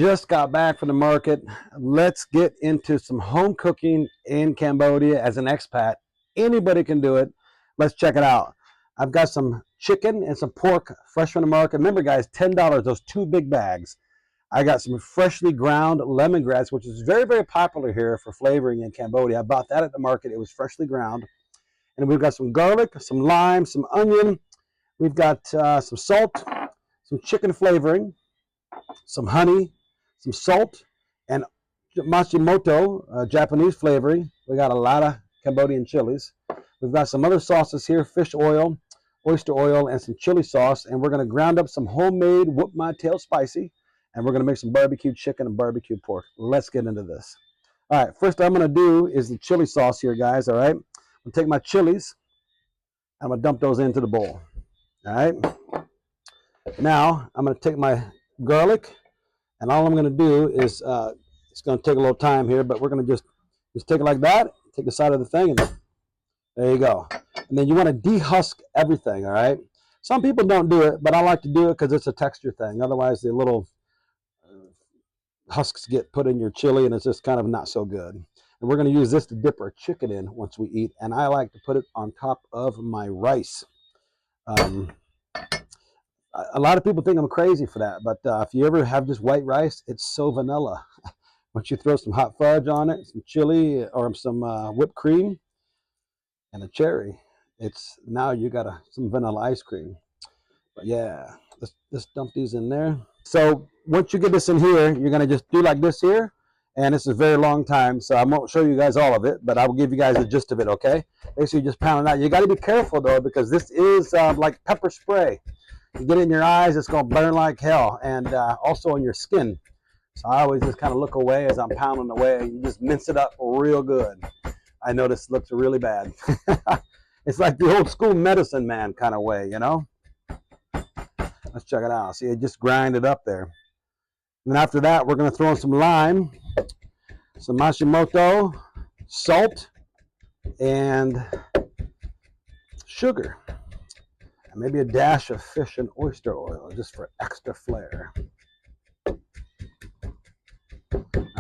Just got back from the market. Let's get into some home cooking in Cambodia as an expat. Anybody can do it. Let's check it out. I've got some chicken and some pork fresh from the market. Remember, guys, $10, those two big bags. I got some freshly ground lemongrass, which is very, very popular here for flavoring in Cambodia. I bought that at the market. It was freshly ground. And we've got some garlic, some lime, some onion. We've got some salt, some chicken flavoring, some honey, some salt, and Machimoto, Japanese flavoring. We got a lot of Cambodian chilies. We've got some other sauces here, fish oil, oyster oil, and some chili sauce. And we're going to ground up some homemade whoop my tail spicy. And we're going to make some barbecue chicken and barbecue pork. Let's get into this. All right, first I'm going to do is the chili sauce here, guys. All right, I'm going to take my chilies. I'm going to dump those into the bowl. All right. Now I'm going to take my garlic. And all I'm going to do is, it's going to take a little time here, but we're going to just take it like that, take the side of the thing, and there you go. And then you want to dehusk everything, all right? Some people don't do it, but I like to do it because it's a texture thing. Otherwise, the little husks get put in your chili, and it's just kind of not so good. And we're going to use this to dip our chicken in once we eat, and I like to put it on top of my rice. A lot of people think I'm crazy for that, but if you ever have just white rice, it's so vanilla. Once you throw some hot fudge on it, some chili, or some whipped cream, and a cherry, now you got some vanilla ice cream. But yeah, let's dump these in there. So once you get this in here, you're gonna just do like this here, and this is a very long time, so I won't show you guys all of it, but I will give you guys the gist of it, okay? Basically, just pound it out. You got to be careful though, because this is like pepper spray. You get it in your eyes, it's going to burn like hell, and also on your skin. So I always just kind of look away as I'm pounding away. You just mince it up real good. I know this looks really bad. It's like the old school medicine man kind of way, you know? Let's check it out. See, it just grind it up there. And then after that, we're going to throw in some lime, some Machimoto, salt, and sugar. And maybe a dash of fish and oyster oil just for extra flair.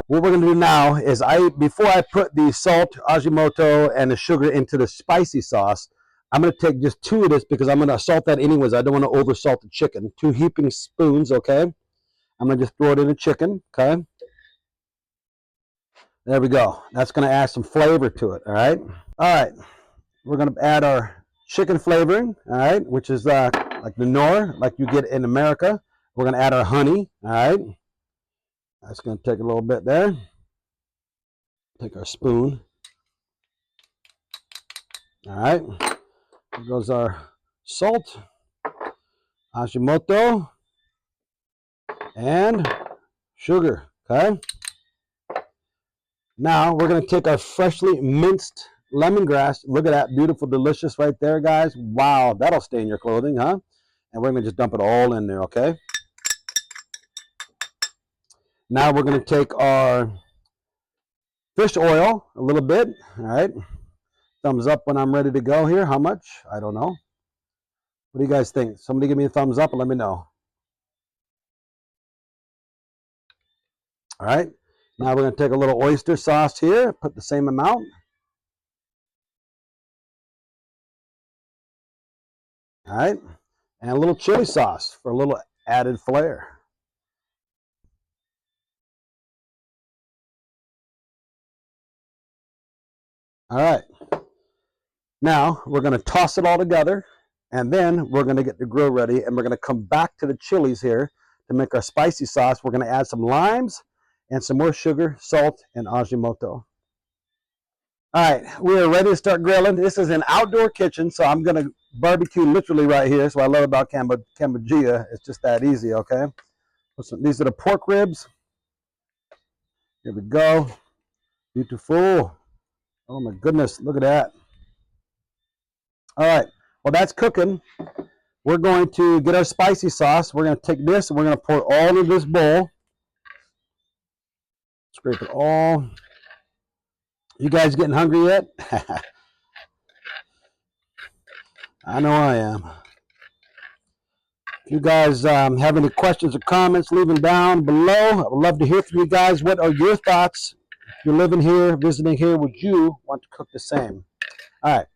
What we're going to do now is before I put the salt, Ajinomoto, and the sugar into the spicy sauce, I'm going to take just 2 of this because I'm going to salt that anyways. I don't want to over salt the chicken. 2 heaping spoons, okay? I'm going to just throw it in the chicken, okay? There we go. That's going to add some flavor to it, all right? All right. We're going to add our chicken flavoring, all right, which is like the Knorr, like you get in America. We're going to add our honey, all right. That's going to take a little bit there. Take our spoon. All right. Here goes our salt, Ajinomoto, and sugar, okay. Now we're going to take our freshly minced lemongrass. Look at that, beautiful, delicious right there, guys. Wow, that'll stain your clothing, huh? And we're going to just dump it all in there, okay? Now we're going to take our fish oil, a little bit, all right? Thumbs up when I'm ready to go here. How much? I don't know. What do you guys think? Somebody give me a thumbs up and let me know. All right. Now we're going to take a little oyster sauce here, put the same amount. All right. And a little chili sauce for a little added flair. All right. Now we're going to toss it all together, and then we're going to get the grill ready, and we're going to come back to the chilies here to make our spicy sauce. We're going to add some limes and some more sugar, salt, and Ajinomoto. All right, we're ready to start grilling. This is an outdoor kitchen, so I'm going to barbecue literally right here. That's what I love about Cambodia. It's just that easy, okay? These are the pork ribs. Here we go. Beautiful. Oh my goodness, look at that. All right, well that's cooking. We're going to get our spicy sauce. We're going to take this and we're going to pour all in this bowl. Scrape it all. You guys getting hungry yet? I know I am. If you guys have any questions or comments, leave them down below. I would love to hear from you guys. What are your thoughts? If you're living here, visiting here, would you want to cook the same? All right.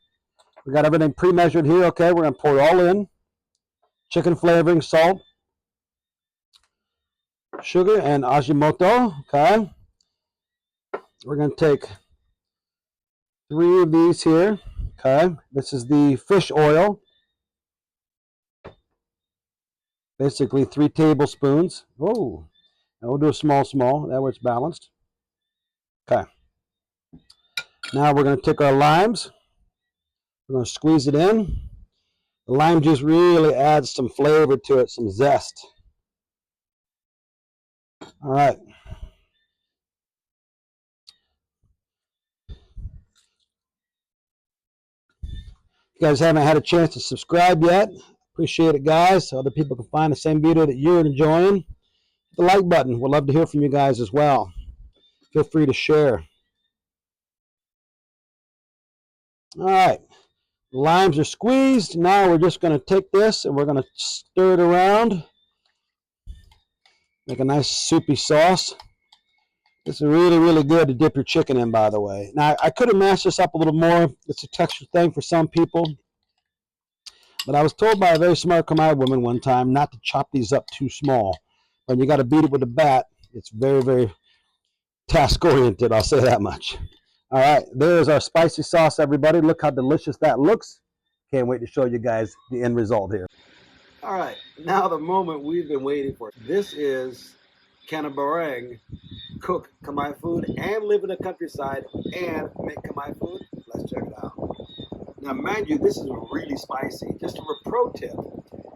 We got everything pre-measured here. Okay, we're going to pour it all in. Chicken flavoring, salt, sugar, and Ajinomoto. Okay. We're going to take 3 of these here. Okay. This is the fish oil. Basically 3 tablespoons. Oh, and we'll do a small. That way it's balanced. Okay. Now we're going to take our limes. We're going to squeeze it in. The lime juice really adds some flavor to it, some zest. All right. If you guys haven't had a chance to subscribe yet, appreciate it, guys, so other people can find the same video that you're enjoying. Hit the like button. We'd love to hear from you guys as well. Feel free to share. All right. The limes are squeezed. Now we're just going to take this and we're going to stir it around. Make a nice soupy sauce. This is really, really good to dip your chicken in, by the way. Now, I could have mashed this up a little more. It's a texture thing for some people. But I was told by a very smart Khmer woman one time not to chop these up too small. When you got to beat it with a bat, it's very, very task-oriented, I'll say that much. All right, there's our spicy sauce, everybody. Look how delicious that looks. Can't wait to show you guys the end result here. All right, now the moment we've been waiting for. This is Cambodian cook Khmer food and live in the countryside and make Khmer food. Let's check it out. Now, mind you, this is really spicy. Just a pro tip,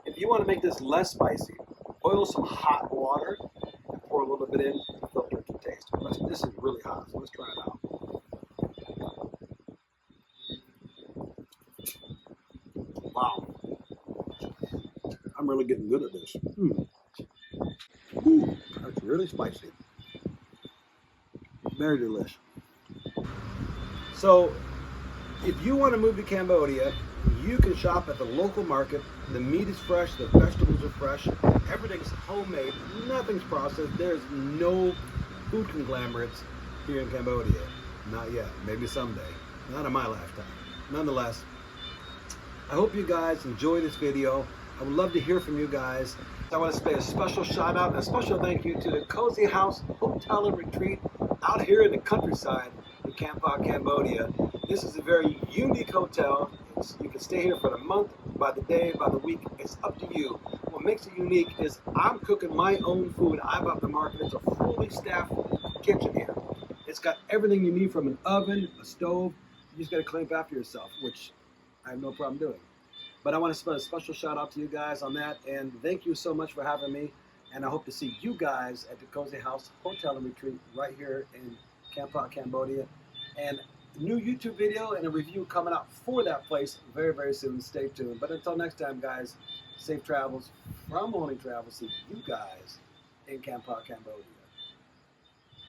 if you want to make this less spicy, boil some hot water and pour a little bit in, filter to taste. But this is really hot, so let's try it out. Wow. I'm really getting good at this. Ooh, that's really spicy. Very delicious. So, if you want to move to Cambodia, you can shop at the local market. The meat is fresh, the vegetables are fresh, everything's homemade, nothing's processed. There's no food conglomerates here in Cambodia. Not yet, maybe someday. Not in my lifetime. Nonetheless, I hope you guys enjoy this video. I would love to hear from you guys. I want to say a special shout out and a special thank you to the Cozy House Hotel and Retreat out here in the countryside in Kampot, Cambodia. This is a very unique hotel. You can stay here for the month, by the day, by the week. It's up to you. What makes it unique is I'm cooking my own food. I bought the market. It's a fully staffed kitchen here. It's got everything you need from an oven, a stove. You just got to clean up after yourself, which I have no problem doing. But I want to send a special shout out to you guys on that, and thank you so much for having me. And I hope to see you guys at the Cozy House Hotel and Retreat right here in Kampot, Cambodia. And a new YouTube video and a review coming out for that place very, very soon. Stay tuned. But until next time, guys, safe travels from Morning Travel. See you guys in Kampot, Cambodia.